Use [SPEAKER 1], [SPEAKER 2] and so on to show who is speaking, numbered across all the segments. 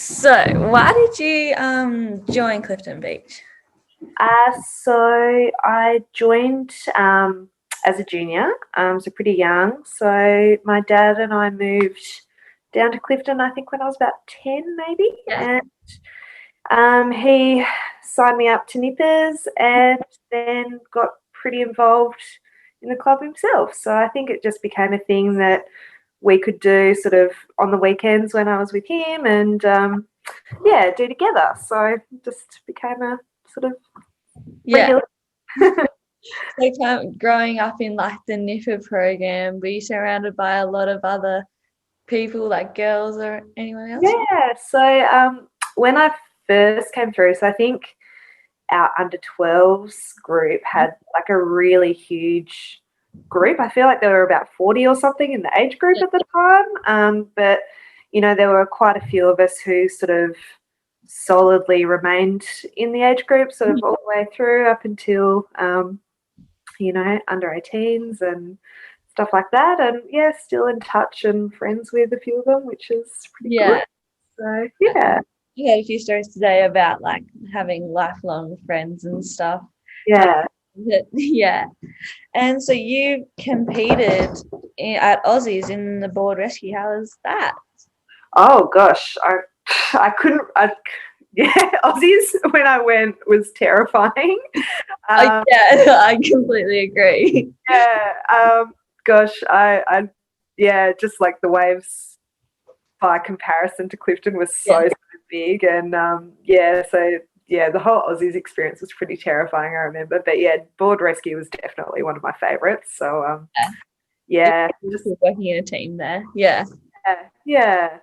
[SPEAKER 1] So, why did you join Clifton Beach?
[SPEAKER 2] So I joined as a junior, so pretty young. So my dad and I moved down to Clifton, I think when I was about 10 maybe,
[SPEAKER 1] Yeah.
[SPEAKER 2] and he signed me up to Nippers and then got pretty involved in the club himself. So I think it just became a thing that we could do sort of on the weekends when I was with him and do together. So it just became a sort of
[SPEAKER 1] Yeah.
[SPEAKER 2] regular.
[SPEAKER 1] So, growing up in like the NIFA program, were you surrounded by a lot of other people, like girls or anyone else?
[SPEAKER 2] Yeah. So when I first came through, so I think our under 12s group had like a really huge group. I feel like there were about 40 or something in the age group
[SPEAKER 1] Yeah.
[SPEAKER 2] at the time. But, there were quite a few of us who sort of solidly remained in the age group sort of all the way through up until, under 18s and stuff like that. And yeah, still in touch and friends with a few of them, which is pretty good.
[SPEAKER 1] Yeah.
[SPEAKER 2] So yeah,
[SPEAKER 1] You had a few stories today about like having lifelong friends and stuff.
[SPEAKER 2] yeah.
[SPEAKER 1] Yeah. And so you competed at Aussies in the board rescue. How was that?
[SPEAKER 2] Oh gosh, I couldn't. Yeah, Aussies when I went was terrifying.
[SPEAKER 1] Oh,
[SPEAKER 2] Um,
[SPEAKER 1] yeah, I completely agree.
[SPEAKER 2] yeah, gosh, yeah, just like the waves by comparison to Clifton was
[SPEAKER 1] Yeah.
[SPEAKER 2] so big, and so the whole Aussies experience was pretty terrifying. I remember, but yeah, board rescue was definitely one of my favourites. So yeah,
[SPEAKER 1] Just working in a team there. Yeah.
[SPEAKER 2] yeah.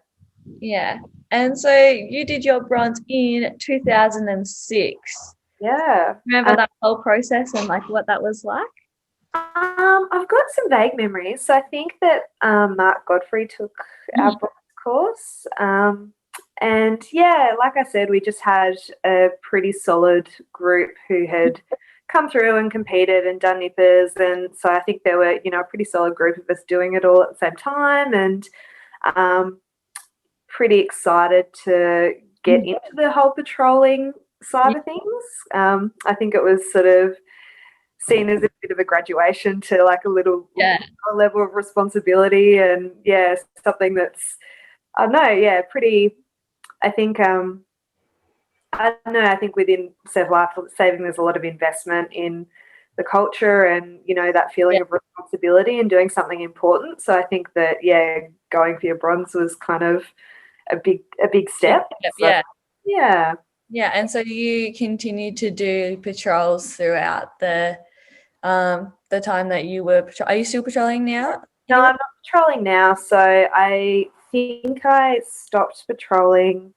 [SPEAKER 1] Yeah. And so you did your bronze in 2006.
[SPEAKER 2] Yeah.
[SPEAKER 1] Remember that whole process and like what that was like?
[SPEAKER 2] I've got some vague memories. So I think that Mark Godfrey took our bronze course. And yeah, like I said, we just had a pretty solid group who had come through and competed and done nippers. And so I think there were, a pretty solid group of us doing it all at the same time and pretty excited to get into the whole patrolling side of things. I think it was sort of seen as a bit of a graduation to like a little level of responsibility and something that's I don't know, pretty I think I don't know, I think within Lifesaving there's a lot of investment in the culture and, that feeling of responsibility and doing something important. So I think that going for your bronze was kind of a big step. So, yeah.
[SPEAKER 1] Yeah, and so you continued to do patrols throughout the time that you were are you still patrolling now?
[SPEAKER 2] No, I'm not patrolling now. So I think I stopped patrolling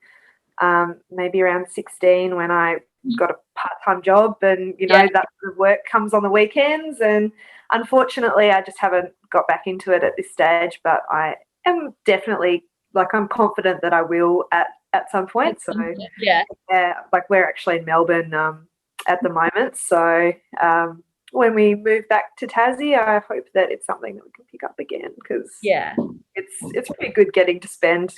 [SPEAKER 2] maybe around 16 when I got a part-time job and, that sort of work comes on the weekends. And unfortunately, I just haven't got back into it at this stage. But I am definitely, I'm confident that I will at some point. So, like we're actually in Melbourne at the moment. So, when we move back to Tassie, I hope that it's something that we can pick up again because it's pretty good getting to spend,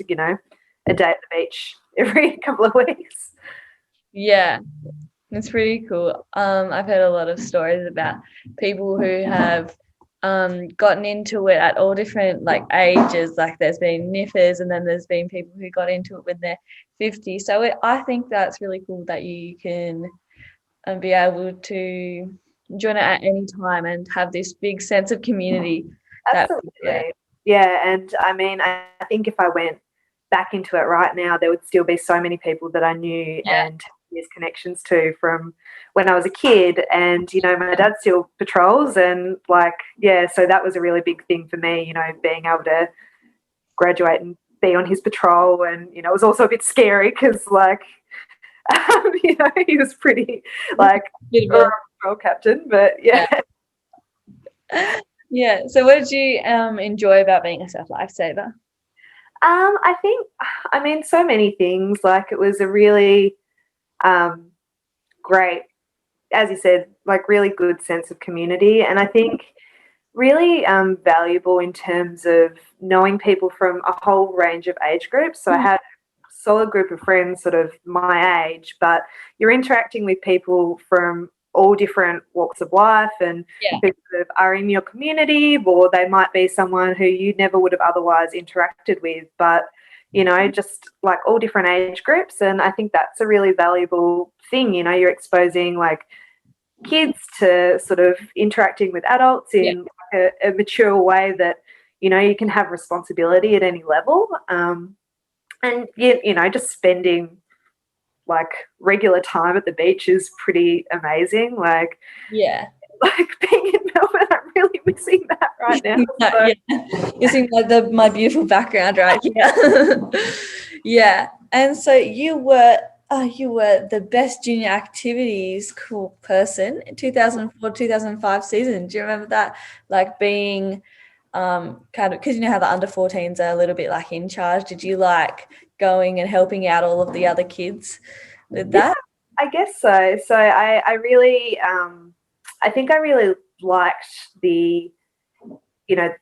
[SPEAKER 2] a day at the beach every couple of weeks.
[SPEAKER 1] Yeah, it's pretty cool. I've heard a lot of stories about people who have gotten into it at all different like ages. Like there's been niffers and then there's been people who got into it when they're 50. So I think that's really cool that you can be able to join it at any time and have this big sense of community.
[SPEAKER 2] Absolutely. And I mean, I think if I went back into it right now, there would still be so many people that I knew and his connections to from when I was a kid. And, my dad still patrols and so that was a really big thing for me, being able to graduate and be on his patrol. And, it was also a bit scary because he was pretty a patrol captain, but
[SPEAKER 1] Yeah. So what did you enjoy about being a surf lifesaver?
[SPEAKER 2] I think, so many things. Like it was a really great, as you said, really good sense of community. And I think really valuable in terms of knowing people from a whole range of age groups. So I had solid group of friends sort of my age, but you're interacting with people from all different walks of life and
[SPEAKER 1] Yeah.
[SPEAKER 2] who sort of are in your community, or they might be someone who you never would have otherwise interacted with, but just like all different age groups. And I think that's a really valuable thing. You're exposing like kids to sort of interacting with adults
[SPEAKER 1] Yeah.
[SPEAKER 2] in like a mature way that you can have responsibility at any level, and just spending like regular time at the beach is pretty amazing. Like
[SPEAKER 1] Yeah.
[SPEAKER 2] like being in Melbourne, I'm really missing that right now. So.
[SPEAKER 1] Yeah. You seem like my beautiful background right here. Yeah. And so you were the best junior activities cool person in 2004, 2005 season. Do you remember that? Like being kind of, because you know how the under 14s are a little bit like in charge. Did you like going and helping out all of the other kids with
[SPEAKER 2] Yeah,
[SPEAKER 1] that?
[SPEAKER 2] I guess so. So I really, I think I really liked the,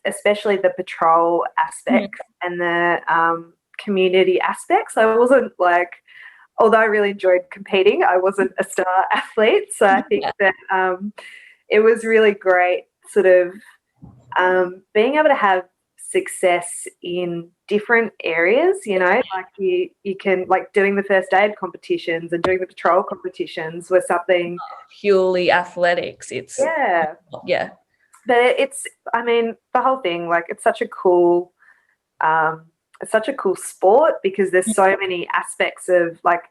[SPEAKER 2] especially the patrol aspect and the community aspects. I wasn't like, although I really enjoyed competing, I wasn't a star athlete. So I think
[SPEAKER 1] Yeah.
[SPEAKER 2] that it was really great sort of being able to have success in different areas, like you can, like doing the first aid competitions and doing the patrol competitions was something.
[SPEAKER 1] Purely athletics.
[SPEAKER 2] Yeah,
[SPEAKER 1] Yeah.
[SPEAKER 2] but I mean, the whole thing, like um it's such a cool sport because there's so many aspects of like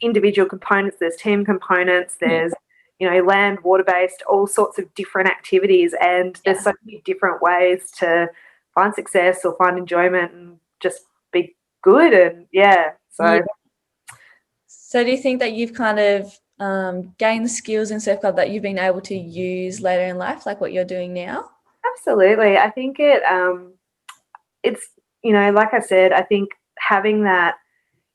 [SPEAKER 2] individual components, there's team components, there's land, water based, all sorts of different activities, and there's so many different ways to find success or find enjoyment and just be good. And
[SPEAKER 1] Yeah. So do you think that you've kind of gained the skills in surf club that you've been able to use later in life, like what you're doing now?
[SPEAKER 2] absolutely, I think it's like I said, I think having that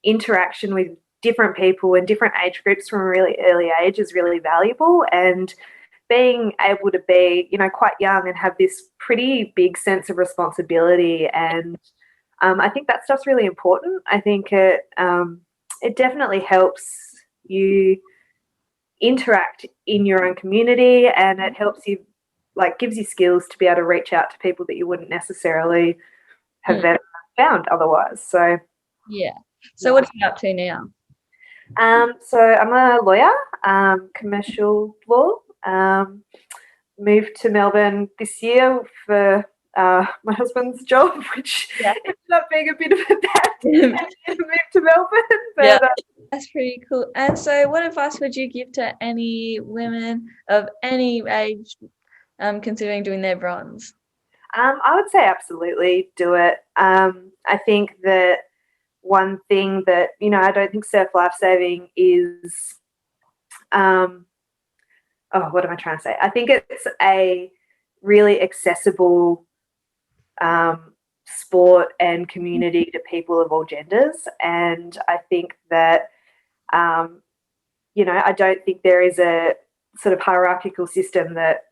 [SPEAKER 2] interaction with different people and different age groups from a really early age is really valuable, and being able to be quite young and have this pretty big sense of responsibility, and I think that stuff's really important. I think it definitely helps you interact in your own community, and it helps you, like, gives you skills to be able to reach out to people that you wouldn't necessarily have ever found otherwise. So
[SPEAKER 1] Yeah. So what are you up to now?
[SPEAKER 2] so I'm a lawyer, commercial law. Moved to Melbourne this year for my husband's job, which ended up being a bit of a bad move to Melbourne.
[SPEAKER 1] Yeah,
[SPEAKER 2] But
[SPEAKER 1] that's pretty cool. And so what advice would you give to any women of any age considering doing their bronze?
[SPEAKER 2] I would say absolutely do it. I think that one thing that, I don't think surf lifesaving is, what am I trying to say? I think it's a really accessible sport and community to people of all genders. And I think that, I don't think there is a sort of hierarchical system that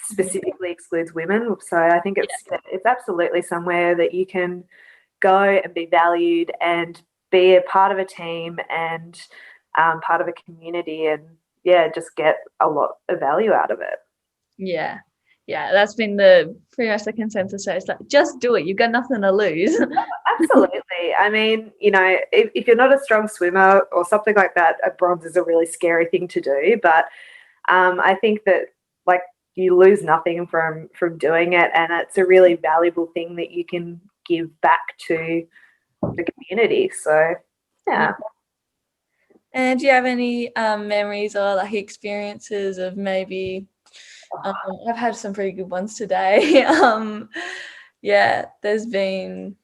[SPEAKER 2] specifically excludes women. So I think it's absolutely somewhere that you can go and be valued and be a part of a team and part of a community, and just get a lot of value out of it.
[SPEAKER 1] Yeah. Yeah, that's been the pretty much the consensus. So it's like, just do it. You've got nothing to lose.
[SPEAKER 2] Absolutely. I mean, if you're not a strong swimmer or something like that, a bronze is a really scary thing to do. But I think that, like, you lose nothing from doing it, and it's a really valuable thing that you can give back to the community. So, yeah.
[SPEAKER 1] And do you have any memories or like experiences of maybe I've had some pretty good ones today. There's been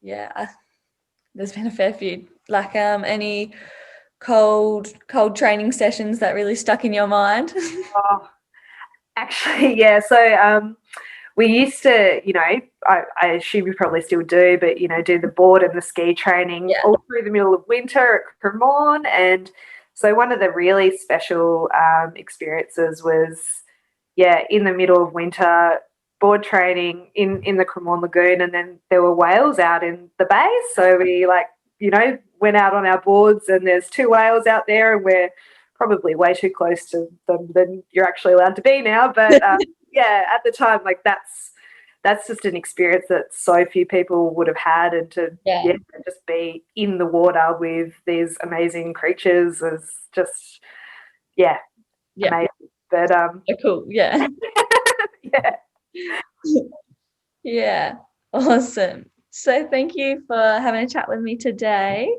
[SPEAKER 1] there's been a fair few. Like any cold training sessions that really stuck in your mind?
[SPEAKER 2] Oh, actually, yeah. So we used to, I assume you probably still do, but, do the board and the ski training all through the middle of winter at Cremorne. And so one of the really special experiences was, in the middle of winter, board training in the Cremorne Lagoon, and then there were whales out in the bay. So we, like, went out on our boards and there's 2 whales out there and we're probably way too close to them than you're actually allowed to be now. But yeah, at the time, like that's just an experience that so few people would have had, and to just be in the water with these amazing creatures is just amazing. But
[SPEAKER 1] cool. Yeah.
[SPEAKER 2] yeah.
[SPEAKER 1] Yeah. Awesome. So thank you for having a chat with me today.